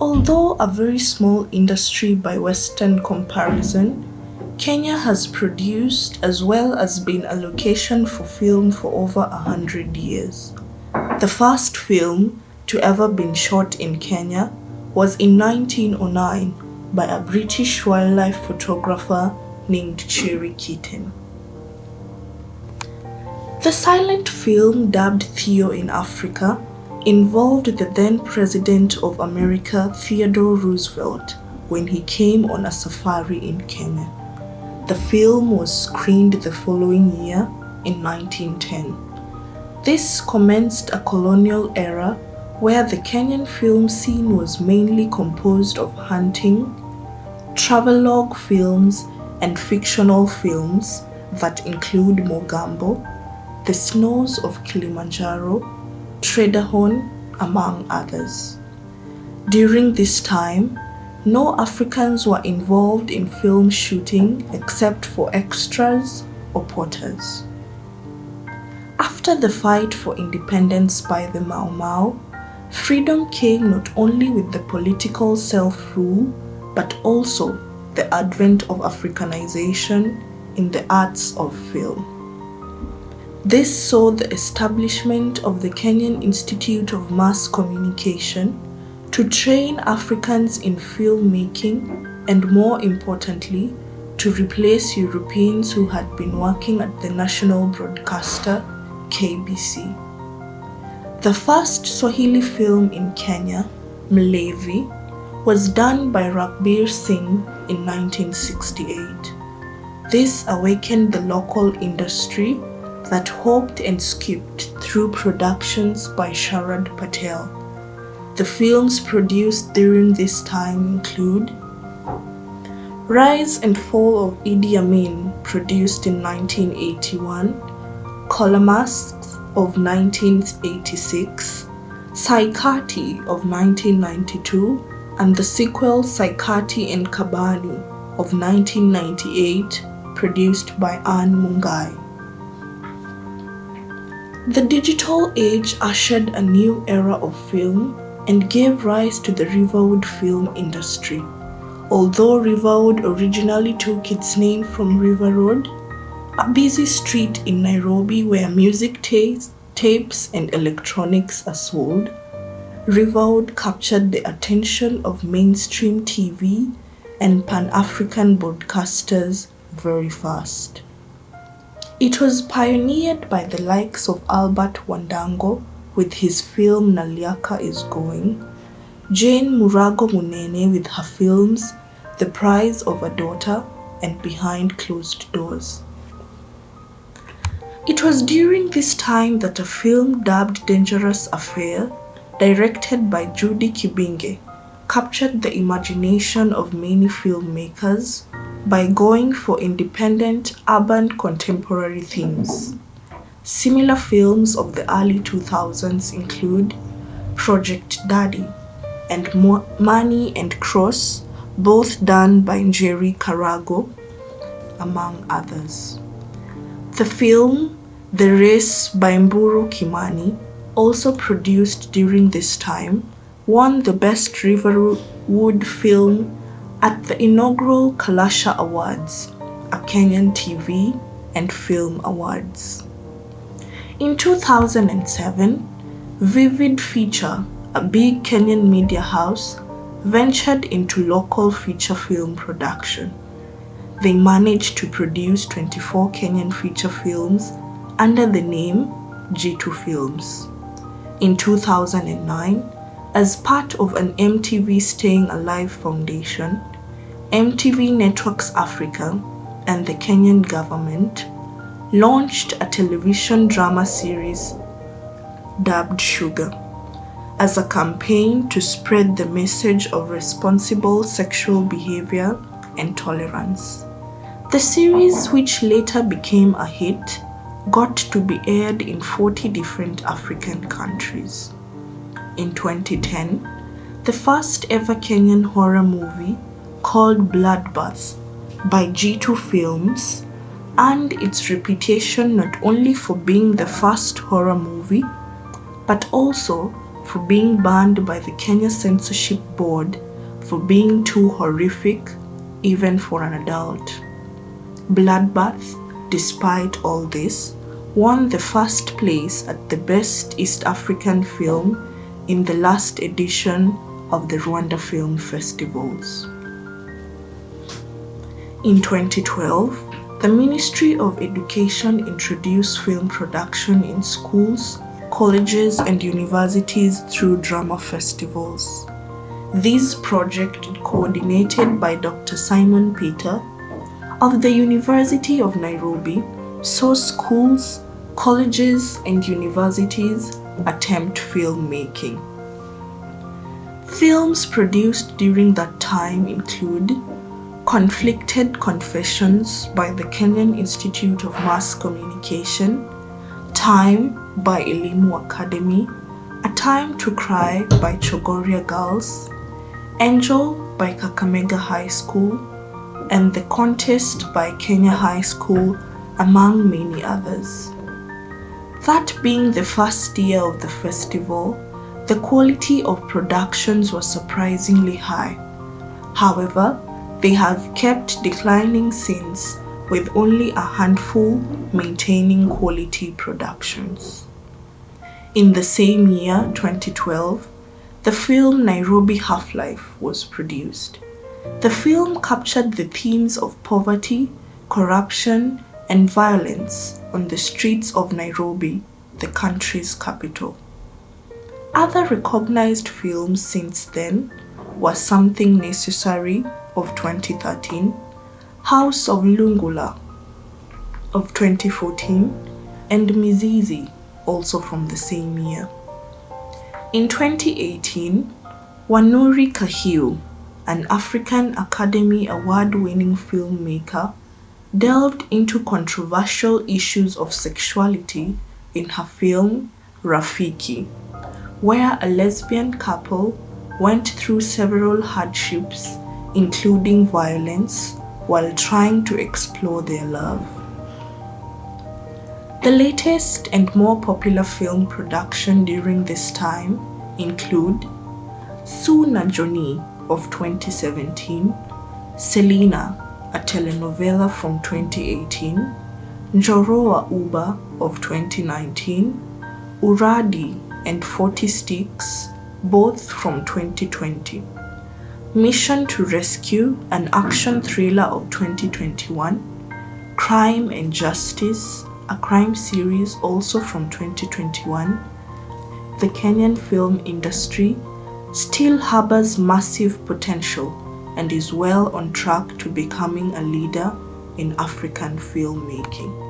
Although a very small industry by Western comparison, Kenya has produced as well as been a location for film for over 100 years. The first film to ever been shot in Kenya was in 1909 by a British wildlife photographer named Cherry Keaton. The silent film dubbed Theo in Africa involved the then President of America Theodore Roosevelt when he came on a safari in Kenya. The film was screened the following year in 1910. This commenced a colonial era where the Kenyan film scene was mainly composed of hunting, travelogue films, and fictional films that include Mogambo, The Snows of Kilimanjaro, Trederhorn, among others. During this time, no Africans were involved in film shooting except for extras or porters. After the fight for independence by the Mau Mau, freedom came not only with the political self-rule but also the advent of Africanization in the arts of film. This saw the establishment of the Kenyan Institute of Mass Communication to train Africans in filmmaking and, more importantly, to replace Europeans who had been working at the national broadcaster KBC. The first Swahili film in Kenya, Mlevi, was done by Rakbir Singh in 1968. This awakened the local industry that hopped and skipped through productions by Sharad Patel. The films produced during this time include Rise and Fall of Idi Amin, produced in 1981, Colamasks of 1986, Saikati of 1992, and the sequel Saikati and Kabani of 1998, produced by Anne Mungai. The digital age ushered a new era of film and gave rise to the Riverwood film industry. Although Riverwood originally took its name from River Road, a busy street in Nairobi where music tapes and electronics are sold, Riverwood captured the attention of mainstream TV and Pan-African broadcasters very fast. It was pioneered by the likes of Albert Wandango with his film Naliaka is Going, Jane Murago Munene with her films The Prize of a Daughter and Behind Closed Doors. It was during this time that a film dubbed Dangerous Affair, directed by Judy Kibinge, captured the imagination of many filmmakers by going for independent, urban, contemporary themes. Similar films of the early 2000s include Project Daddy and Money and Cross, both done by Njeri Karago, among others. The film The Race by Mburu Kimani, also produced during this time, won the Best Riverwood Film at the inaugural Kalasha Awards, a Kenyan TV and film awards. In 2007, Vivid Feature, a big Kenyan media house, ventured into local feature film production. They managed to produce 24 Kenyan feature films under the name G2 Films. In 2009, as part of an MTV Staying Alive Foundation, MTV Networks Africa and the Kenyan government launched a television drama series dubbed Sugar as a campaign to spread the message of responsible sexual behavior and tolerance. The series, which later became a hit, got to be aired in 40 different African countries. In 2010, the first ever Kenyan horror movie called Bloodbath by G2 Films earned its reputation not only for being the first horror movie, but also for being banned by the Kenya Censorship Board for being too horrific even for an adult. Bloodbath, despite all this, won the first place at the Best East African Film in the last edition of the Rwanda Film Festivals. In 2012, the Ministry of Education introduced film production in schools, colleges, and universities through drama festivals. This project, coordinated by Dr. Simon Peter of the University of Nairobi, saw schools, colleges, and universities attempt filmmaking. Films produced during that time include Conflicted Confessions by the Kenyan Institute of Mass Communication, Time by Elimu Academy, A Time to Cry by Chogoria Girls, Angel by Kakamega High School, and The Contest by Kenya High School, among many others. That being the first year of the festival, the quality of productions was surprisingly high. However, they have kept declining since, with only a handful maintaining quality productions. In the same year, 2012, the film Nairobi Half-Life was produced. The film captured the themes of poverty, corruption, and violence on the streets of Nairobi, the country's capital. Other recognized films since then were Something Necessary of 2013, House of Lungula of 2014, and Mizizi, also from the same year. In 2018, Wanuri Kahiu, an African Academy Award-winning filmmaker, delved into controversial issues of sexuality in her film Rafiki, where a lesbian couple went through several hardships, including violence, while trying to explore their love. The latest and more popular film production during this time include Su na Joni of 2017, Selena, a telenovela from 2018, Njoroa Uba of 2019, Uradi and 40 Sticks, both from 2020. Mission to Rescue, an action thriller of 2021, Crime and Justice, a crime series also from 2021. The Kenyan film industry still harbors massive potential and is well on track to becoming a leader in African filmmaking.